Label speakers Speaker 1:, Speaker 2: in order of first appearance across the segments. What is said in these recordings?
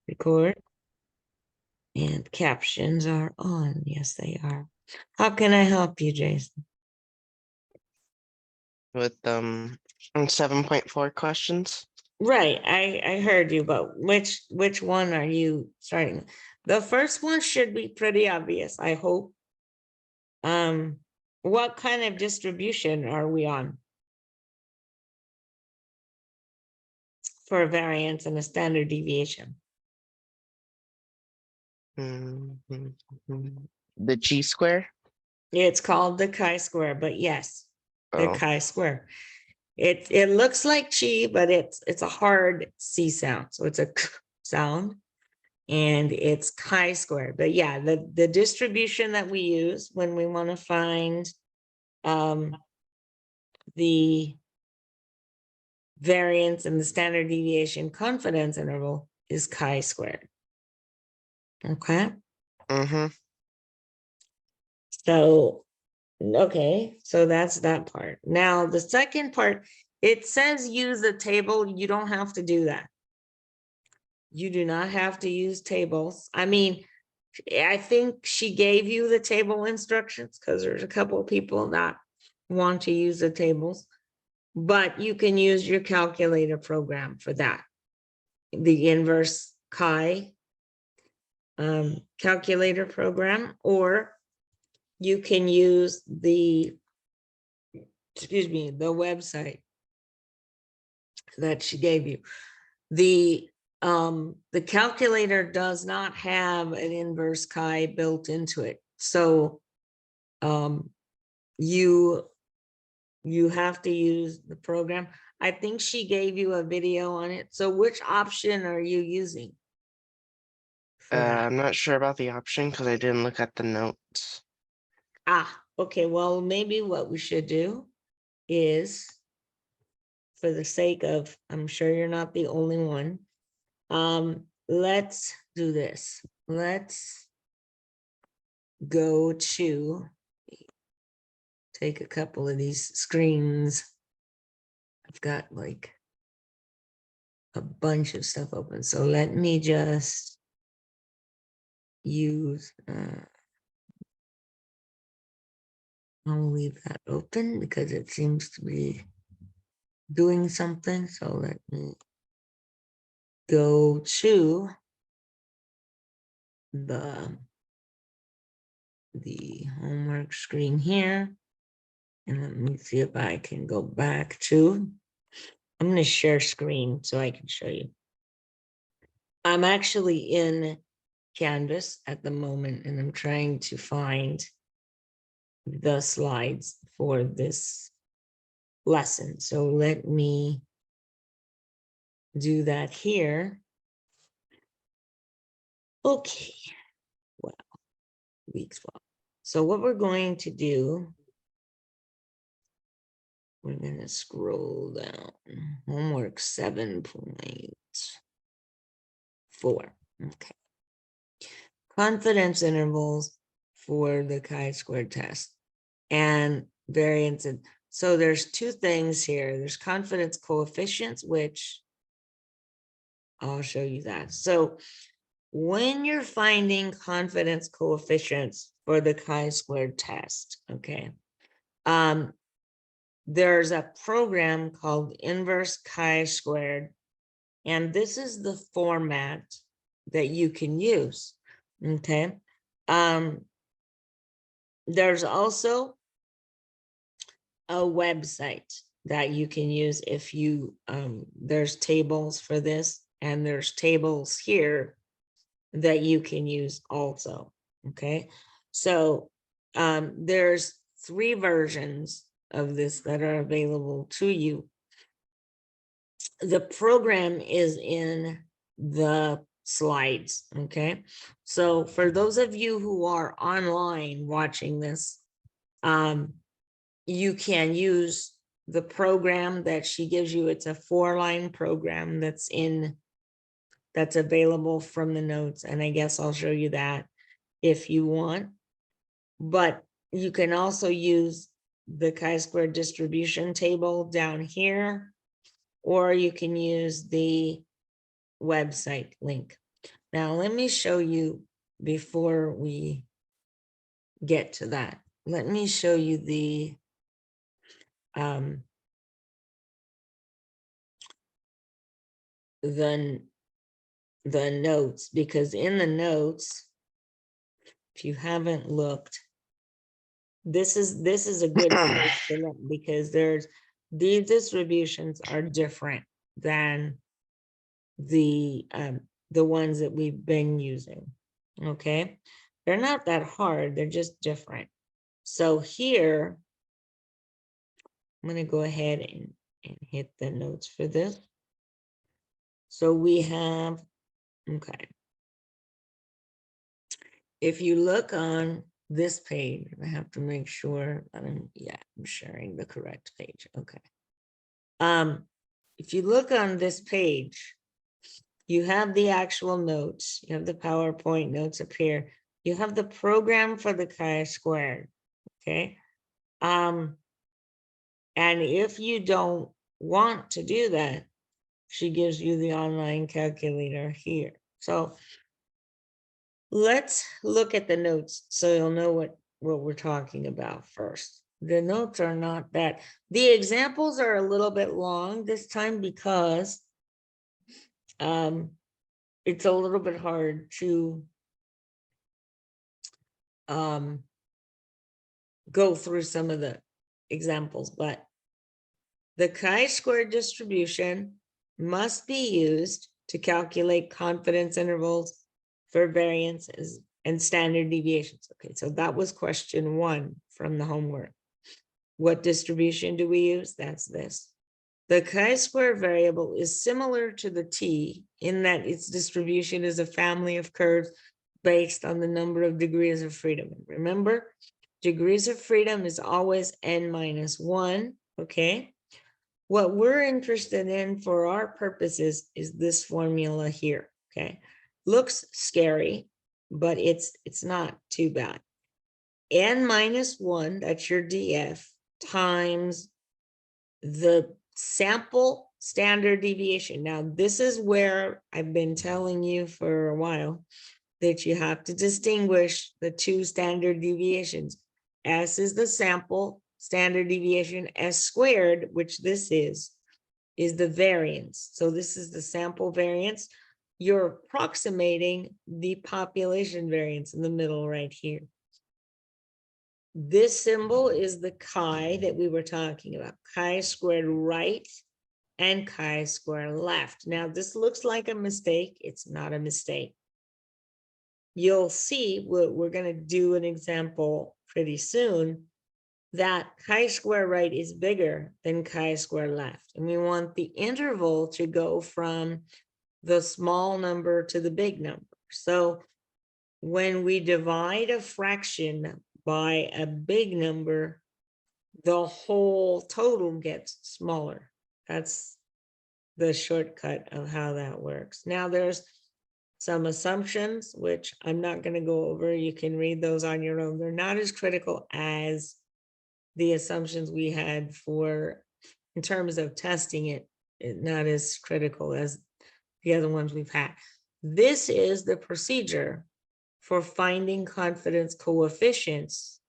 Speaker 1: Record. And captions are on. Yes, they are. How can I help you, Jason?
Speaker 2: With 7.4 questions.
Speaker 1: Right, I heard you, but which one are you starting? The first one should be pretty obvious, I hope. What kind of distribution are we on for a variance and a standard deviation?
Speaker 2: The chi-square.
Speaker 1: It's called the chi-square, but yes, the
Speaker 2: Oh,
Speaker 1: chi-square. It looks like chi, but it's a hard C sound, so it's a k sound, and it's chi-square. But yeah, the distribution that we use when we want to find the variance and the standard deviation confidence interval is chi-squared. Okay. So, okay, so that's that part. Now, the second part, it says use the table. You don't have to do that. You do not have to use tables. I mean, I think she gave you the table instructions because there's a couple of people that want to use the tables, but you can use your calculator program for that. The inverse chi calculator program, or you can use the, excuse me, the website that she gave you. The calculator does not have an inverse chi built into it. So you have to use the program. I think she gave you a video on it. So which option are you using?
Speaker 2: I'm not sure about the option because I didn't look at the notes.
Speaker 1: Okay, well, maybe what we should do is, for the sake of, I'm sure you're not the only one, let's do this. Let's go to, take a couple of these screens. I've got like a bunch of stuff open. So let me just use, I'll leave that open because it seems to be doing something. So let me go to the homework screen here. And let me see if I can go back to, I'm going to share screen so I can show you. I'm actually in Canvas at the moment, and I'm trying to find the slides for this lesson. So let me do that here. Okay, well, week 12. So what we're going to do, we're going to scroll down. Homework 7.4. Okay. Confidence intervals for the chi-square test and variance. So there's two things here. There's confidence coefficients, which I'll show you that. So when you're finding confidence coefficients for the chi-square test, okay, there's a program called inverse chi-squared, and this is the format that you can use, okay? There's also a website that you can use if you, there's tables for this, and there's tables here that you can use also, okay? So there's 3 versions of this that are available to you. The program is in the slides, okay? So for those of you who are online watching this, you can use the program that she gives you. It's a 4-line program that's available from the notes, and I guess I'll show you that if you want. But you can also use the chi-square distribution table down here, or you can use the website link. Now, let me show you before we get to that. Let me show you um, the notes, because in the notes, if you haven't looked, this is a good place to look, because these distributions are different than the ones that we've been using. Okay, they're not that hard, they're just different. So here, I'm going to go ahead and hit the notes for this. So we have, okay. If you look on this page, I have to make sure that I'm sharing the correct page. Okay. If you look on this page, you have the actual notes, you have the PowerPoint notes up here, you have the program for the chi-squared. Okay. And if you don't want to do that, she gives you the online calculator here. So let's look at the notes so you'll know what we're talking about first. The notes are not bad. The examples are a little bit long this time because it's a little bit hard to go through some of the examples, but the chi-square distribution must be used to calculate confidence intervals for variances and standard deviations. Okay, so that was question 1 from the homework. What distribution do we use? That's this. The chi-square variable is similar to the t in that its distribution is a family of curves based on the number of degrees of freedom. Remember, degrees of freedom is always n minus 1, okay? What we're interested in for our purposes is this formula here, okay? Looks scary, but it's not too bad. N minus 1, that's your DF, times the sample standard deviation. Now, this is where I've been telling you for a while that you have to distinguish the two standard deviations. S is the sample standard deviation, S squared, which this is the variance. So this is the sample variance. You're approximating the population variance in the middle right here. This symbol is the chi that we were talking about, chi squared right and chi squared left. Now this looks like a mistake. It's not a mistake. You'll see we're going to do an example pretty soon that chi square right is bigger than chi square left. And we want the interval to go from the small number to the big number. So when we divide a fraction by a big number, the whole total gets smaller. That's the shortcut of how that works. Now there's some assumptions, which I'm not going to go over. You can read those on your own. They're not as critical as the assumptions we had for, in terms of testing it, not as critical as the other ones we've had. This is the procedure for finding confidence coefficients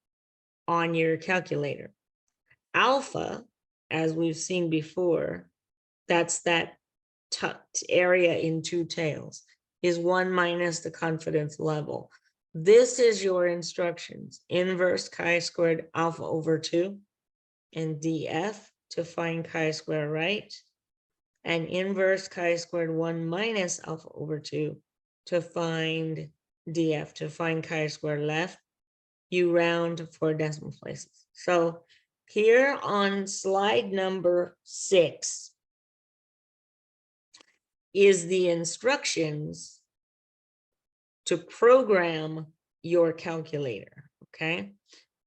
Speaker 1: on your calculator. Alpha, as we've seen before, that's that area in two tails, is 1 minus the confidence level. This is your instructions: inverse chi squared alpha over 2 and df to find chi squared right, and inverse chi squared 1 minus alpha over 2 to find df, to find chi squared left. You round to 4 decimal places. So here on slide number 6 is the instructions to program your calculator, okay?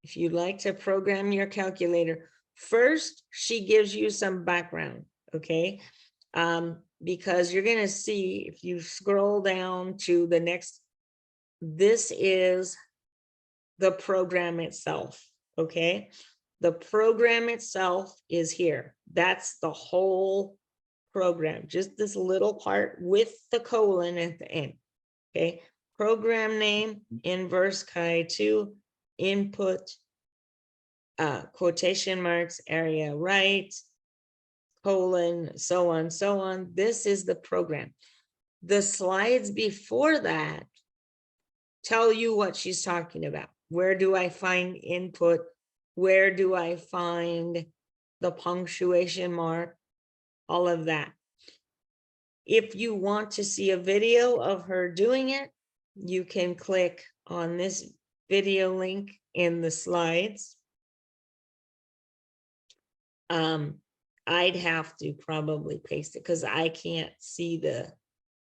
Speaker 1: If you'd like to program your calculator, first, she gives you some background, okay? Because you're gonna see, if you scroll down to the next, this is the program itself, okay? The program itself is here. That's the whole program, just this little part with the colon at the end. Okay, program name, inverse chi2, input, quotation marks, area right, colon, so on. This is the program. The slides before that tell you what she's talking about. Where do I find input? Where do I find the punctuation mark? All of that. If you want to see a video of her doing it, you can click on this video link in the slides. I'd have to probably paste it because I can't see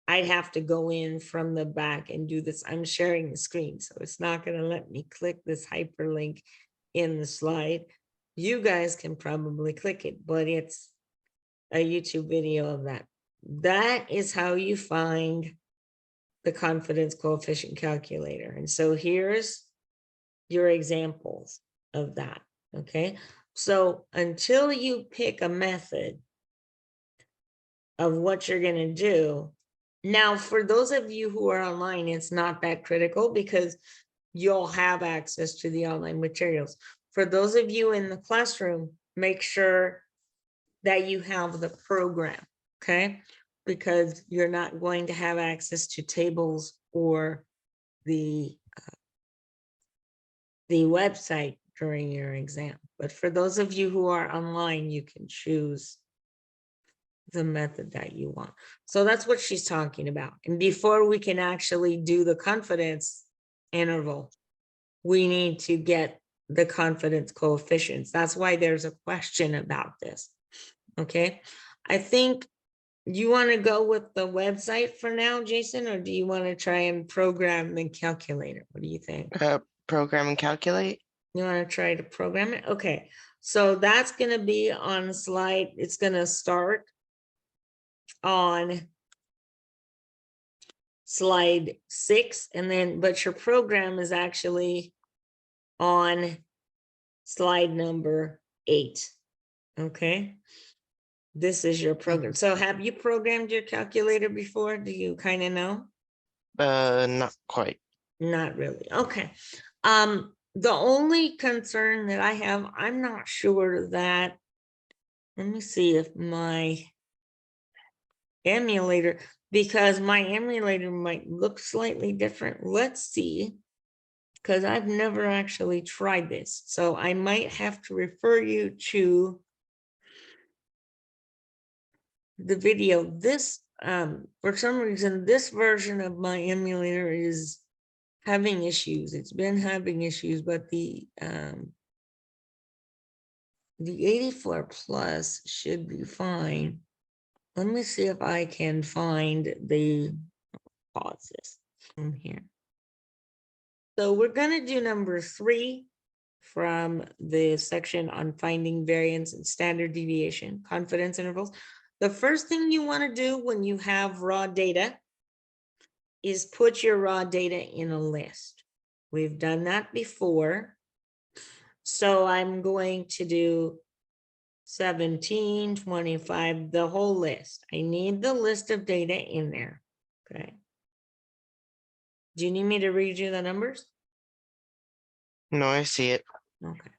Speaker 1: I'd have to go in from the back and do this. I'm sharing the screen, so it's not going to let me click this hyperlink in the slide. You guys can probably click it, but it's a YouTube video of that. That is how you find the confidence coefficient calculator. And so here's your examples of that, okay? So until you pick a method of what you're going to do, now for those of you who are online, it's not that critical because you'll have access to the online materials. For those of you in the classroom, make sure that you have the program, okay? Because you're not going to have access to tables or the website during your exam. But for those of you who are online, you can choose the method that you want. So that's what she's talking about. And before we can actually do the confidence interval, we need to get the confidence coefficients. That's why there's a question about this. Okay. I think you want to go with the website for now, Jason, or do you want to try and program the calculator? What do you think?
Speaker 2: Program and calculate.
Speaker 1: You want to try to program it? Okay. So that's going to be on slide. It's going to start on slide 6 and then, but your program is actually on slide number 8. Okay. This is your program. So have you programmed your calculator before? Do you kind of know?
Speaker 2: Not quite.
Speaker 1: Not really. Okay. The only concern that I have, I'm not sure that, let me see if my emulator, because my emulator might look slightly different. Let's see, because I've never actually tried this. So I might have to refer you to the video. This, for some reason, this version of my emulator is having issues. It's been having issues, but the 84 plus should be fine. Let me see if I can find the pauses from here. So we're going to do number 3 from the section on finding variance and standard deviation, confidence intervals. The first thing you want to do when you have raw data is put your raw data in a list. We've done that before. So I'm going to do 17, 25, the whole list. I need the list of data in there. Okay. Do you need me to read you the numbers?
Speaker 2: No, I see it.
Speaker 1: Okay.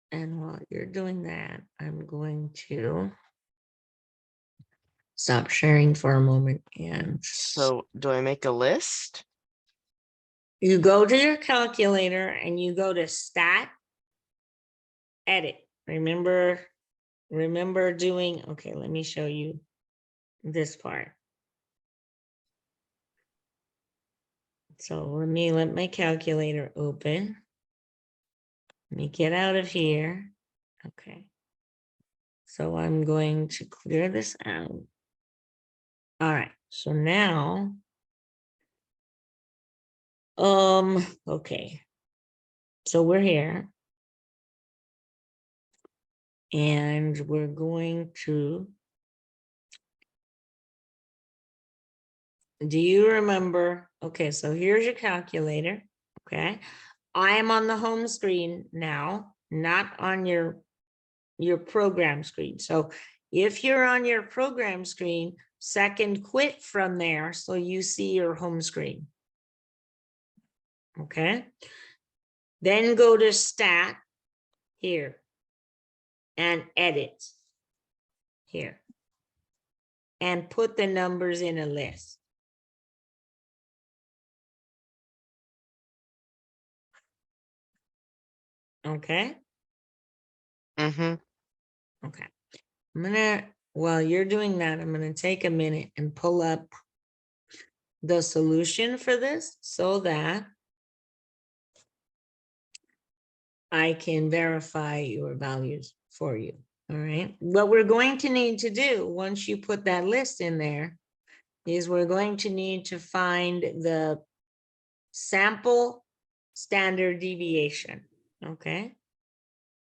Speaker 1: And while you're doing that, I'm going to stop sharing for a moment. And
Speaker 2: So do I make a list?
Speaker 1: you go to your calculator and you go to stat, edit. Remember doing, okay, let me show you this part. So let my calculator open. Let me get out of here. Okay. So I'm going to clear this out. All right. So now, okay. So we're here. And we're going to do you remember? Okay, so here's your calculator. Okay, I am on the home screen now, not on your program screen. So if you're on your program screen, second quit from there so you see your home screen. Okay, then go to stat here and edit here and put the numbers in a list. Okay.
Speaker 2: Mm-hmm.
Speaker 1: Okay. I'm gonna, while you're doing that, I'm gonna take a minute and pull up the solution for this so that I can verify your values for you. All right. What we're going to need to do once you put that list in there is we're going to need to find the sample standard deviation. Okay.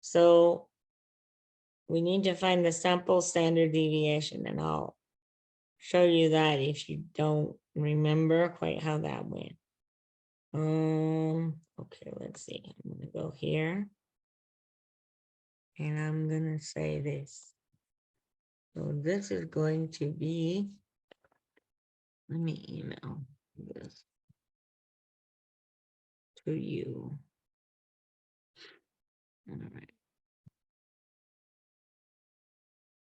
Speaker 1: So we need to find the sample standard deviation, and I'll show you that if you don't remember quite how that went. Okay, let's see. I'm gonna go here. And I'm gonna say this. So this is going to be, let me email this to you. All right.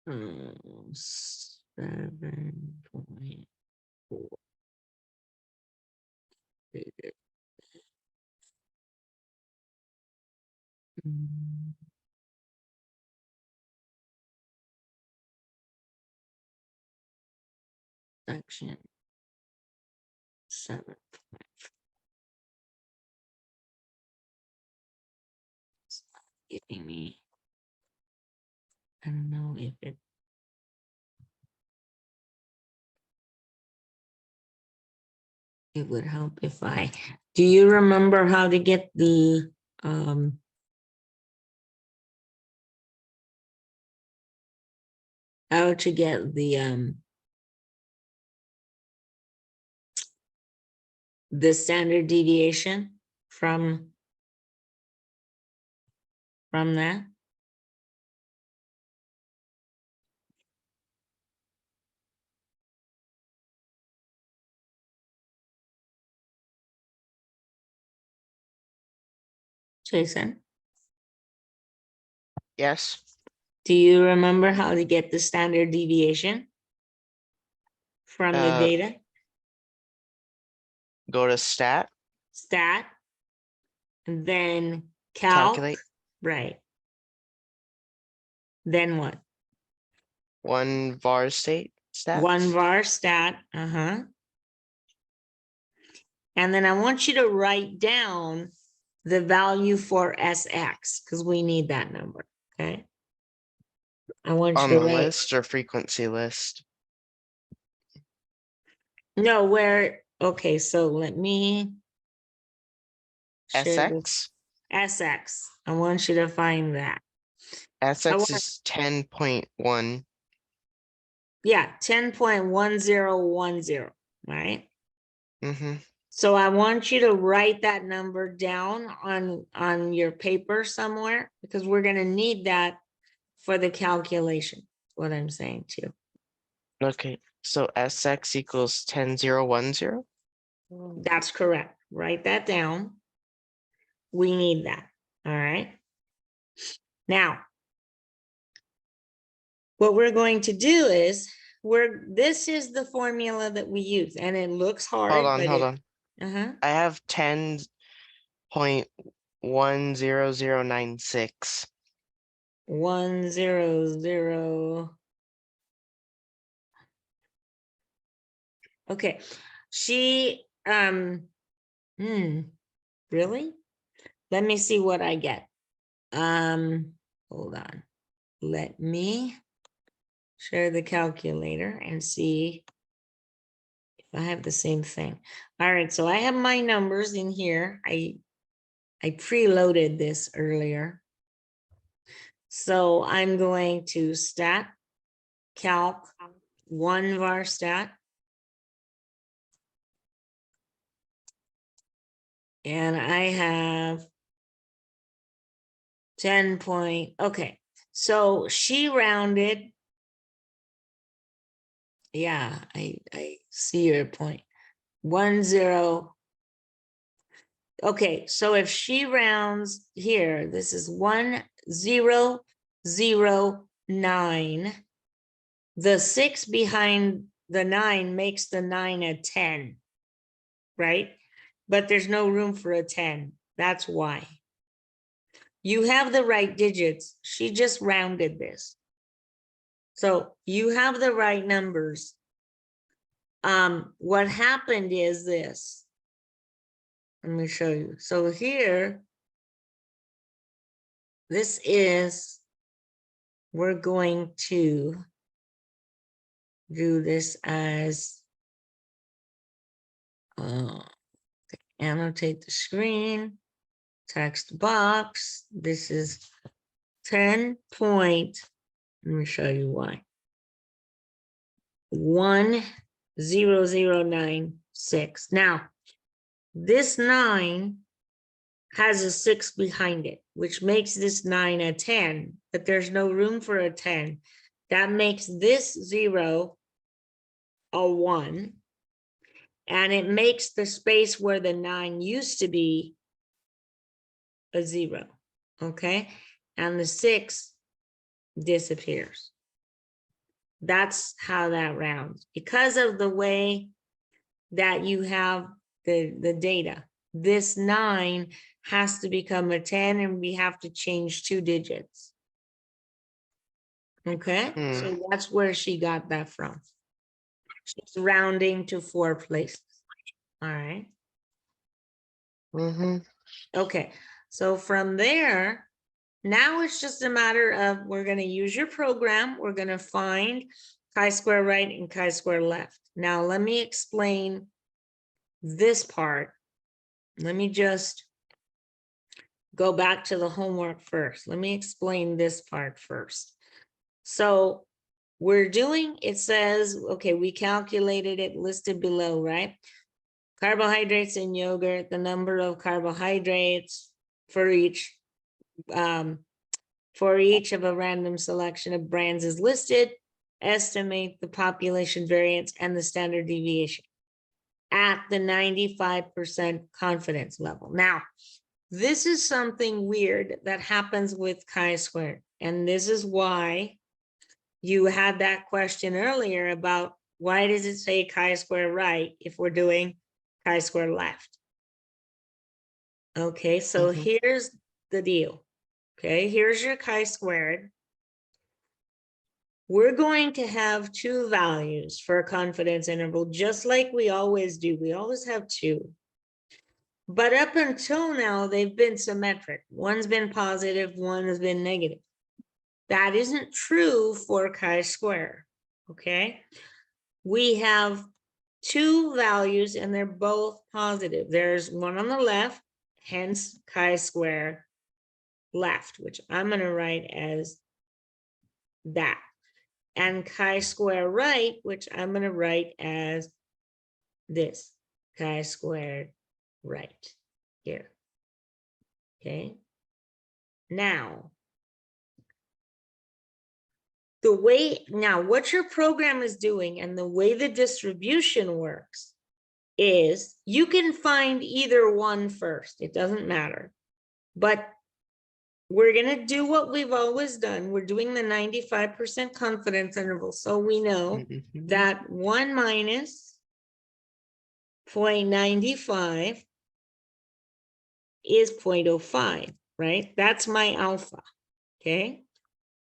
Speaker 1: 7.4. Section 7. It's not giving me, I don't know if it would help if I, do you remember how to get the how to get the standard deviation from that? Jason,
Speaker 2: Yes.
Speaker 1: do you remember how to get the standard deviation from the
Speaker 2: Uh,
Speaker 1: data?
Speaker 2: go to stat,
Speaker 1: Stat, and then calc,
Speaker 2: calculate
Speaker 1: right? Then what?
Speaker 2: one var
Speaker 1: One
Speaker 2: stats.
Speaker 1: var stat, and then I want you to write down the value for SX because we need that number, okay? I want
Speaker 2: On
Speaker 1: you
Speaker 2: the
Speaker 1: to write,
Speaker 2: list or frequency list.
Speaker 1: no, where, okay, so let me share this.
Speaker 2: SX.
Speaker 1: SX, I want you to find that. I
Speaker 2: SX
Speaker 1: want,
Speaker 2: is 10.1.
Speaker 1: yeah, 10.1010, right?
Speaker 2: Mm-hmm.
Speaker 1: So I want you to write that number down on your paper somewhere because we're gonna need that for the calculation, what I'm saying to you.
Speaker 2: Okay, so SX equals 10.010.
Speaker 1: That's correct. Write that down. We need that. All right. Now, what we're going to do is this is the formula that we use, and it looks
Speaker 2: Hold
Speaker 1: hard,
Speaker 2: on,
Speaker 1: but
Speaker 2: hold
Speaker 1: it,
Speaker 2: on. I have 10.10096.
Speaker 1: 100. Okay. She really? Let me see what I get. Hold on. Let me share the calculator and see if I have the same thing. All right, so I have my numbers in here. I preloaded this earlier. So I'm going to stat calc one var stat. And I have 10 point, okay. So she rounded. Yeah, I see your point. 10. Okay, so if she rounds here, this is 1009. The 6 behind the 9 makes the 9 a 10, right? But there's no room for a 10. That's why. You have the right digits. She just rounded this. So you have the right numbers. What happened is this. Let me show you. So here, this is, we're going to do this as, annotate the screen, text box. This is 10 point, let me show you why. 10096. Now, this 9 has a 6 behind it, which makes this 9 a 10, but there's no room for a 10. That makes this 0 a 1, and it makes the space where the 9 used to be a 0, okay? And the 6 disappears. That's how that rounds. Because of the way that you have the data, this 9 has to become a 10, and we have to change 2 digits. Okay, so that's where she got that from. She's rounding to 4 places. All right. Okay, so from there, now it's just a matter of, we're going to use your program. We're going to find chi-square right and chi-square left. Now, let me explain this part. Let me just go back to the homework first. Let me explain this part first. So we're doing, it says, okay, we calculated it listed below, right? Carbohydrates in yogurt, the number of carbohydrates for each of a random selection of brands is listed. Estimate the population variance and the standard deviation at the 95% confidence level. Now, this is something weird that happens with chi-square, and this is why you had that question earlier about why does it say chi-square right if we're doing chi-square left? Okay, so here's the deal. Okay, here's your chi-squared. We're going to have 2 values for a confidence interval, just like we always do. We always have 2. But up until now, they've been symmetric. One's been positive, one has been negative. That isn't true for chi-square, okay? We have 2 values and they're both positive. There's one on the left, hence chi-square left, which I'm going to write as that. And chi-square right, which I'm going to write as this, chi-squared right here. Okay. Now, what your program is doing and the way the distribution works is you can find either one first. It doesn't matter. But we're going to do what we've always done. We're doing the 95% confidence interval. So we know that 1 minus 0.95 is 0.05, right? That's my alpha, okay?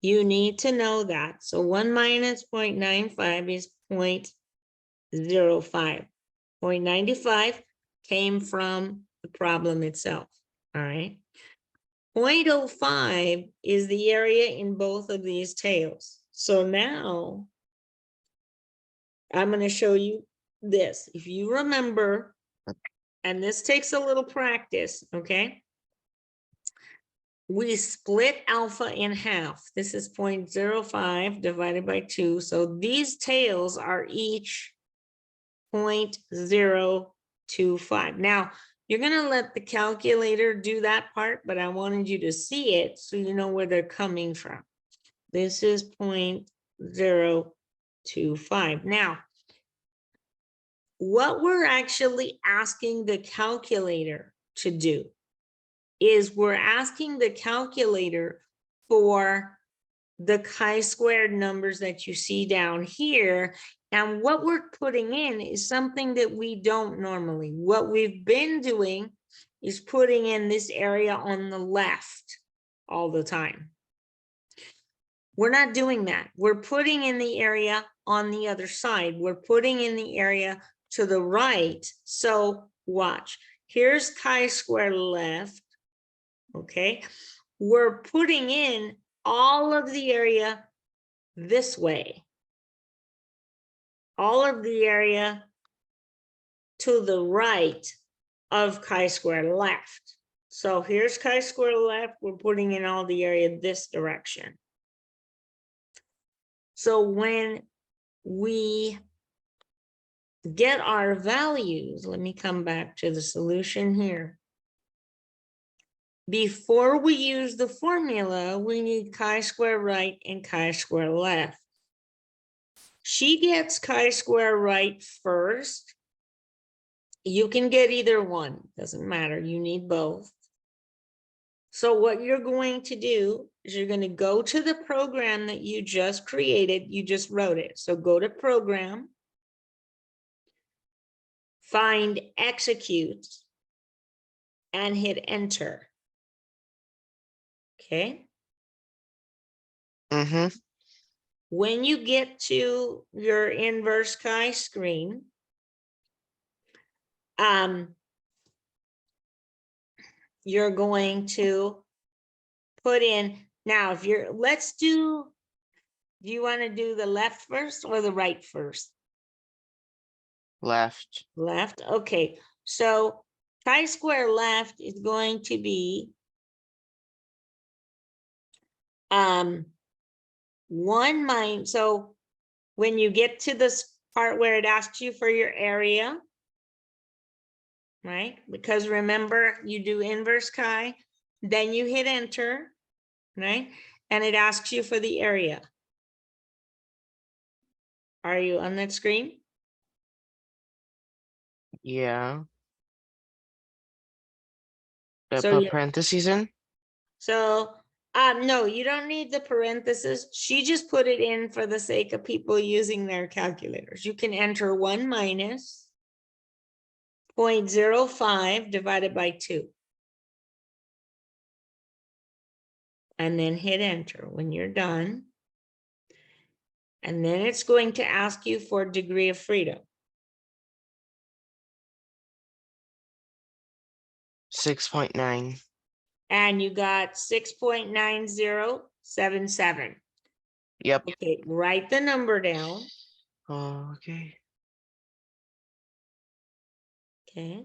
Speaker 1: You need to know that. So 1 minus 0.95 is 0.05. 0.95 came from the problem itself, all right? 0.05 is the area in both of these tails. So now I'm going to show you this. If you remember, and this takes a little practice, okay? We split alpha in half. This is 0.05 divided by 2. So these tails are each 0.025. Now, You're gonna let the calculator do that part, but I wanted you to see it so you know where they're coming from. This is 0.025. Now, what we're actually asking the calculator to do is we're asking the calculator for the chi-squared numbers that you see down here. And what we're putting in is something that we don't normally. What we've been doing is putting in this area on the left all the time. We're not doing that. We're putting in the area on the other side. We're putting in the area to the right. So watch. Here's chi-square left. Okay. We're putting in all of the area this way. All of the area to the right of chi-square left. So here's chi-square left. We're putting in all the area this direction. So when we get our values, let me come back to the solution here. Before we use the formula, we need chi-square right and chi-square left. She gets chi-square right first. You can get either one, doesn't matter, you need both. So what you're going to do is you're going to go to the program that you just created, you just wrote it. So go to program, find execute, and hit enter. Okay.
Speaker 2: Mm-hmm.
Speaker 1: When you get to your inverse chi screen, you're going to put in, now if you're, do you want to do the left first or the right first?
Speaker 2: Left.
Speaker 1: Left, okay. So chi-square left is going to be 1 minus, so when you get to this part where it asks you for your area, right? Because remember, you do inverse chi, then you hit enter, right? And it asks you for the area. Are you on that screen?
Speaker 2: Yeah. Do I
Speaker 1: So
Speaker 2: put
Speaker 1: you,
Speaker 2: parentheses in?
Speaker 1: so no, you don't need the parentheses. She just put it in for the sake of people using their calculators. You can enter 1 minus 0.05 divided by 2. And then hit enter when you're done. And then it's going to ask you for degree of freedom.
Speaker 2: 6.9.
Speaker 1: And you got 6.9077.
Speaker 2: Yep.
Speaker 1: Okay, write the number down.
Speaker 2: Okay.
Speaker 1: Okay.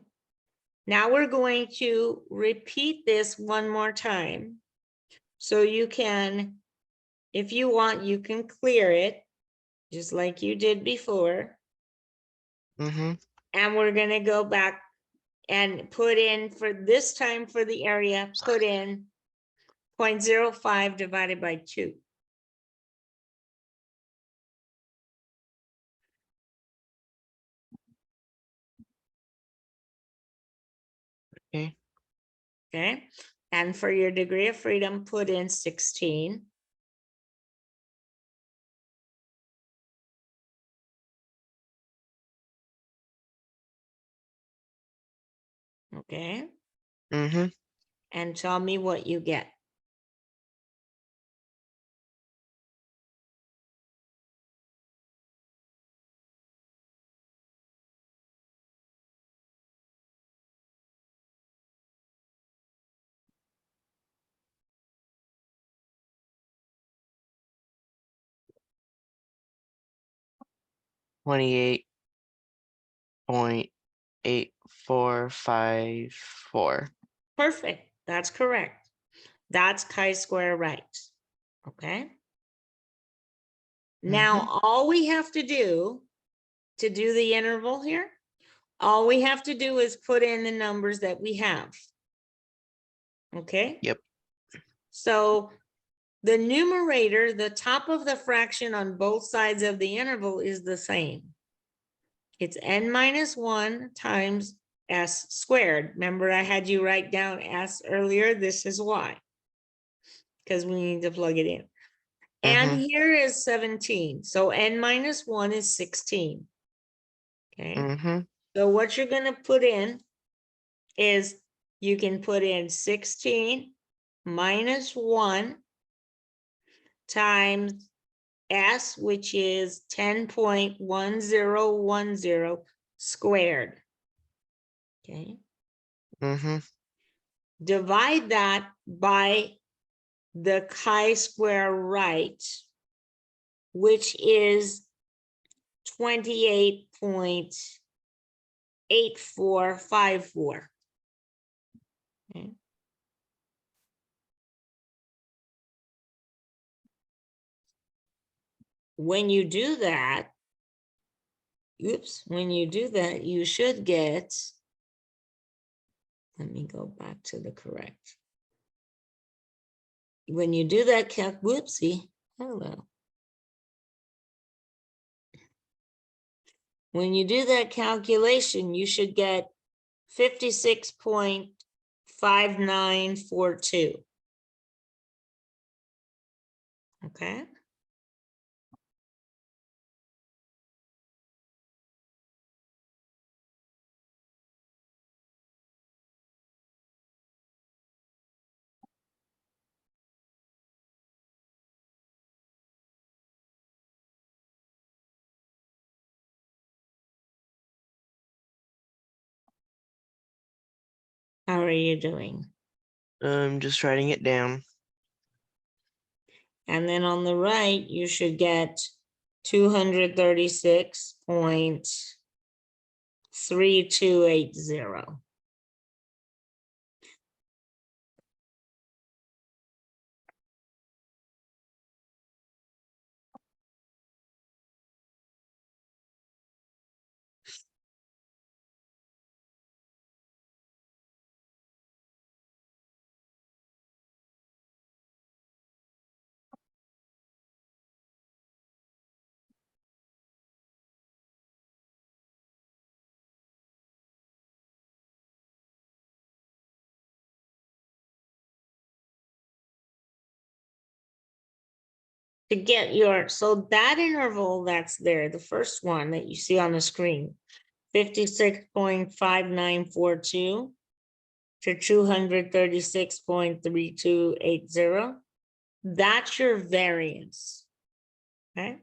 Speaker 1: Now we're going to repeat this one more time. So you can, if you want, you can clear it just like you did before.
Speaker 2: Mm-hmm.
Speaker 1: And we're going to go back and put in, for this time for the area, put in 0.05 divided by 2.
Speaker 2: Okay.
Speaker 1: Okay. And for your degree of freedom, put in 16. Okay.
Speaker 2: Mm-hmm.
Speaker 1: And tell me what you get.
Speaker 2: $28.8454.
Speaker 1: Perfect. That's correct. That's chi-square right. Okay. Now, all we have to do the interval here, All we have to do is put in the numbers that we have. Okay?
Speaker 2: Yep.
Speaker 1: So the numerator, the top of the fraction on both sides of the interval is the same. It's n-1 times s squared. Remember, I had you write down s earlier. This is why, because we need to plug it in. And here is 17. So n-1 is 16. Okay. So what you're going to put in is you can put in 16 minus 1 times s, which is 10.1010 squared. Okay. Divide that by the chi-square right, which is 28.8454. Okay. When you do that, when you do that, you should get, let me go back to the correct. When you do that hello. When you do that calculation, you should get 56.5942. Okay. How are you doing?
Speaker 2: Just writing it down.
Speaker 1: And then on the right, you should get 236.3280. To get your, so that interval that's there, the first one that you see on the screen, 56.5942 to 236.3280, that's your variance. Okay.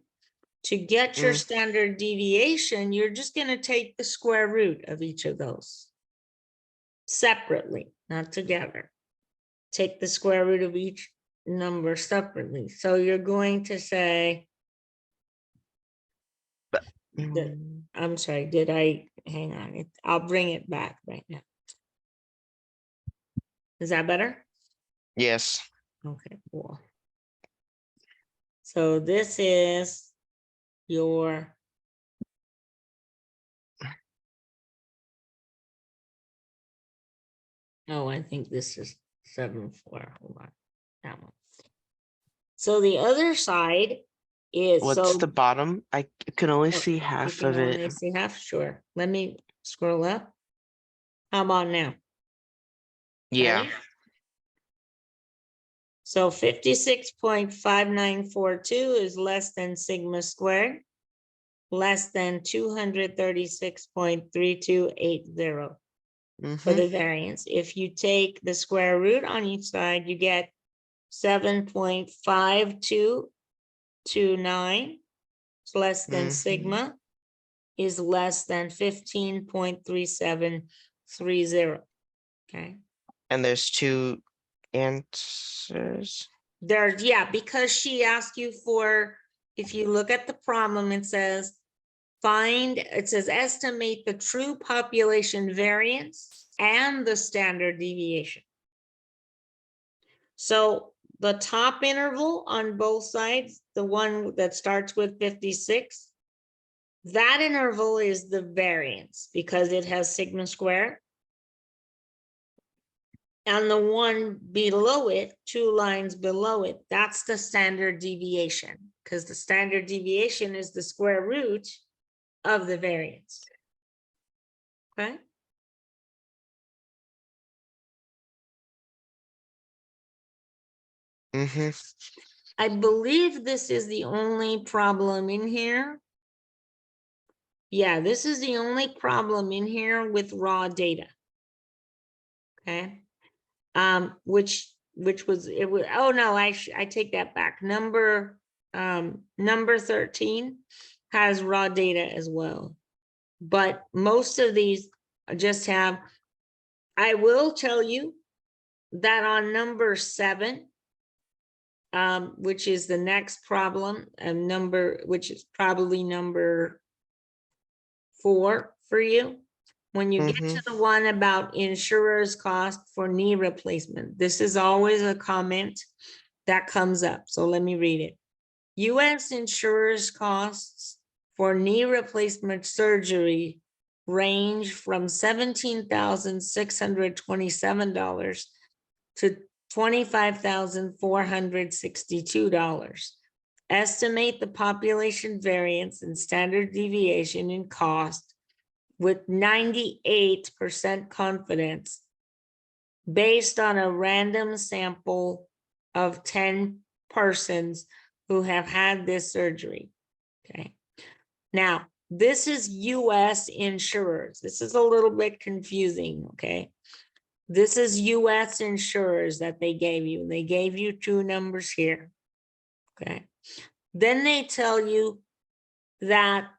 Speaker 1: To get your standard deviation, you're just going to take the square root of each of those separately, not together. Take the square root of each number separately. So you're going to say, I'm sorry, did I, hang on, I'll bring it back right now. Is that better?
Speaker 2: Yes.
Speaker 1: Okay, cool. So this is your I think this is 7.4. Hold on, that one. So the other side is,
Speaker 2: what's the bottom? I can only see
Speaker 1: you
Speaker 2: half
Speaker 1: can
Speaker 2: of
Speaker 1: only
Speaker 2: it.
Speaker 1: see half. Sure. Let me scroll up. How about now?
Speaker 2: Yeah.
Speaker 1: Ready? So 56.5942 is less than sigma squared, less than 236.3280 for the variance. If you take the square root on each side, you get 7.5229. It's less than sigma is less than 15.3730. Okay.
Speaker 2: And there's two answers.
Speaker 1: There's, yeah, because she asked you for, if you look at the problem, it says estimate the true population variance and the standard deviation. So the top interval on both sides, the one that starts with 56, that interval is the variance because it has sigma square. And the one below it, 2 lines below it, that's the standard deviation, because the standard deviation is the square root of the variance. Okay.
Speaker 2: Mm-hmm.
Speaker 1: I believe this is the only problem in here. Yeah, this is the only problem in here with raw data. Okay. Which was, it was, oh no, I take that back. Number 13 has raw data as well. But most of these just have, I will tell you that on number 7, which is the next problem, which is probably number 4 for you. When you get to the one about insurer's cost for knee replacement, this is always a comment that comes up. So let me read it. U.S. insurers' costs for knee replacement surgery range from $17,627 to $25,462. Estimate the population variance and standard deviation in cost with 98% confidence based on a random sample of 10 persons who have had this surgery. Okay. Now, this is US insurers. This is a little bit confusing, okay? This is US insurers that they gave you. They gave you 2 numbers here, okay? Then they tell you that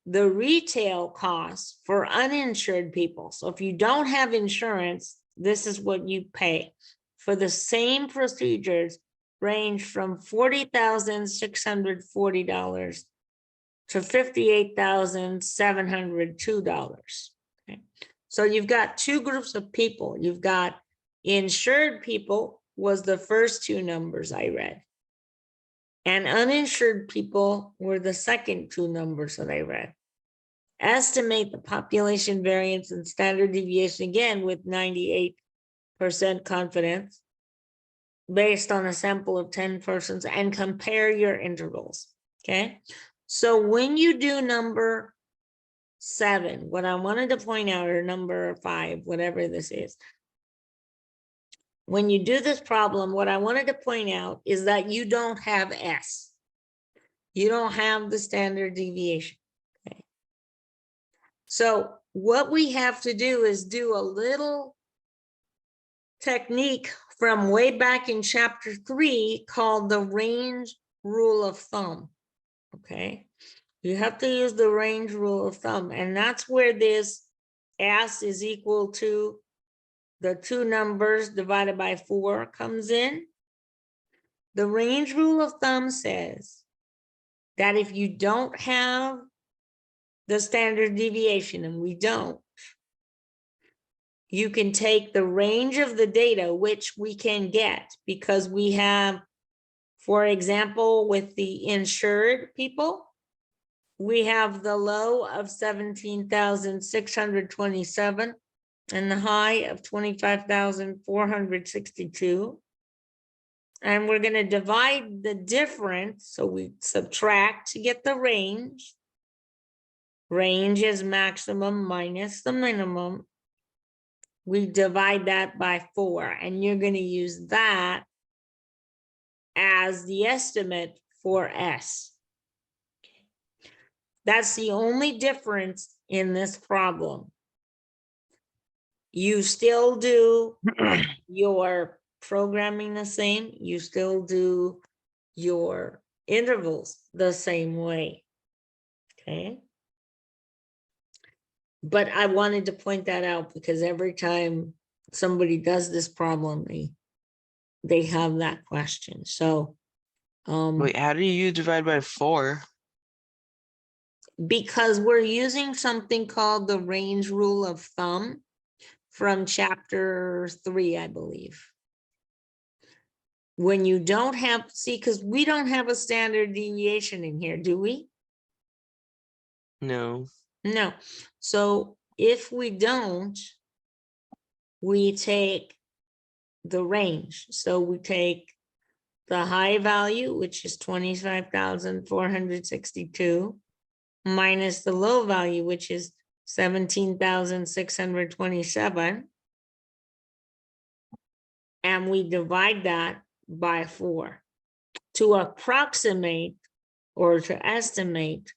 Speaker 1: the retail costs for uninsured people. So if you don't have insurance, this is what you pay. For the same procedures range from $40,640 to $58,702. Okay. So you've got 2 groups of people. You've got insured people was the first 2 numbers I read. And uninsured people were the second 2 numbers that I read. Estimate the population variance and standard deviation again with 98% confidence based on a sample of 10 persons and compare your intervals, okay? So when you do number 7, what I wanted to point out, or number 5, whatever this is, when you do this problem, what I wanted to point out is that you don't have S. You don't have the standard deviation. Okay. So what we have to do is do a little technique from way back in chapter 3 called the range rule of thumb. Okay. You have to use the range rule of thumb, and that's where this S is equal to the 2 numbers divided by 4 comes in. The range rule of thumb says that if you don't have the standard deviation, and we don't, you can take the range of the data, which we can get because we have, for example, with the insured people, we have the low of 17,627 and the high of 25,462. And we're going to divide the difference. So we subtract to get the range. Range is maximum minus the minimum. We divide that by 4, and you're going to use that as the estimate for S. That's the only difference in this problem. You still do your programming the same. You still do your intervals the same way. Okay. But I wanted to point that out because every time somebody does this problem, they have that question. So
Speaker 2: Wait, how do you divide by 4?
Speaker 1: because we're using something called the range rule of thumb from chapter 3, I believe. When you don't have, see, because we don't have a standard deviation in here, do we?
Speaker 2: No.
Speaker 1: No. So if we don't, we take the range. So we take the high value, which is 25,462, minus the low value, which is 17,627. And we divide that by 4 to approximate or to estimate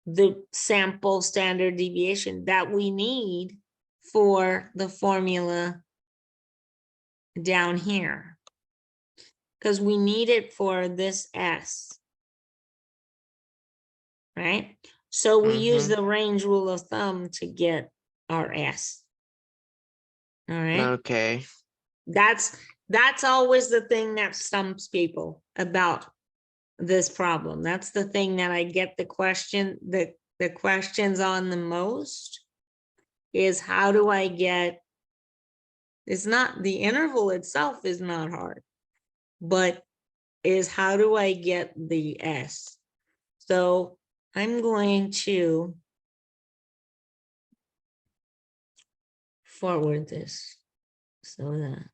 Speaker 1: the sample standard deviation that we need for the formula down here. Because we need it for this S. Right? So we use
Speaker 2: Mm-hmm.
Speaker 1: the range rule of thumb to get our S. All right.
Speaker 2: Okay.
Speaker 1: That's always the thing that stumps people about this problem. That's the thing that I get the questions on the most is how do I get, it's not, the interval itself is not hard, but is how do I get the S? So I'm going to forward this so that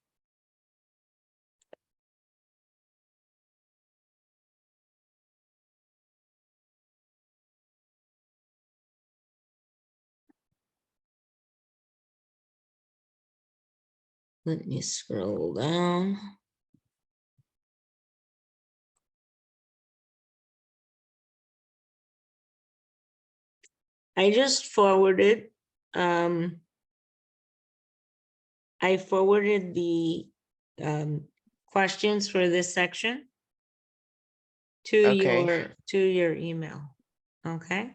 Speaker 1: let me scroll down. I just forwarded, I forwarded the questions for this section to
Speaker 2: Okay.
Speaker 1: your email. Okay.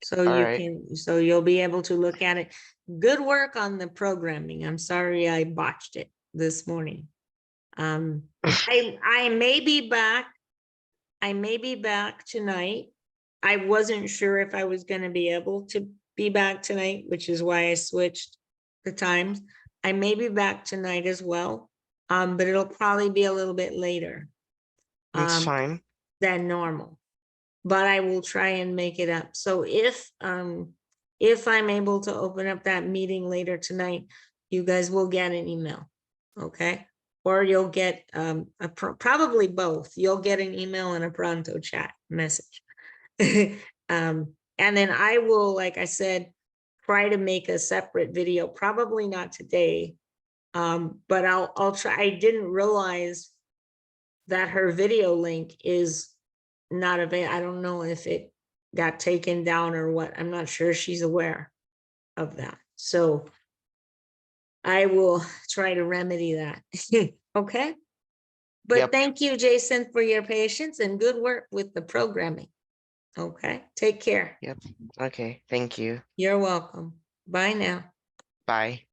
Speaker 1: So
Speaker 2: All
Speaker 1: you
Speaker 2: right.
Speaker 1: can, so you'll be able to look at it. Good work on the programming. I'm sorry I botched it this morning. I may be back. I may be back tonight. I wasn't sure if I was going to be able to be back tonight, which is why I switched the times. I may be back tonight as well, but it'll probably be a little bit later
Speaker 2: That's fine.
Speaker 1: than normal. But I will try and make it up. So if I'm able to open up that meeting later tonight, you guys will get an email, okay? Or you'll get probably both. You'll get an email and a pronto chat message. And then I will, like I said, try to make a separate video, probably not today, but I'll try. I didn't realize that her video link is not available. I don't know if it got taken down or what. I'm not sure she's aware of that. So I will try to remedy that. Okay. But
Speaker 2: Yep.
Speaker 1: thank you, Jason, for your patience and good work with the programming. Okay. Take care.
Speaker 2: Yep. Okay. Thank you.
Speaker 1: You're welcome. Bye now.
Speaker 2: Bye.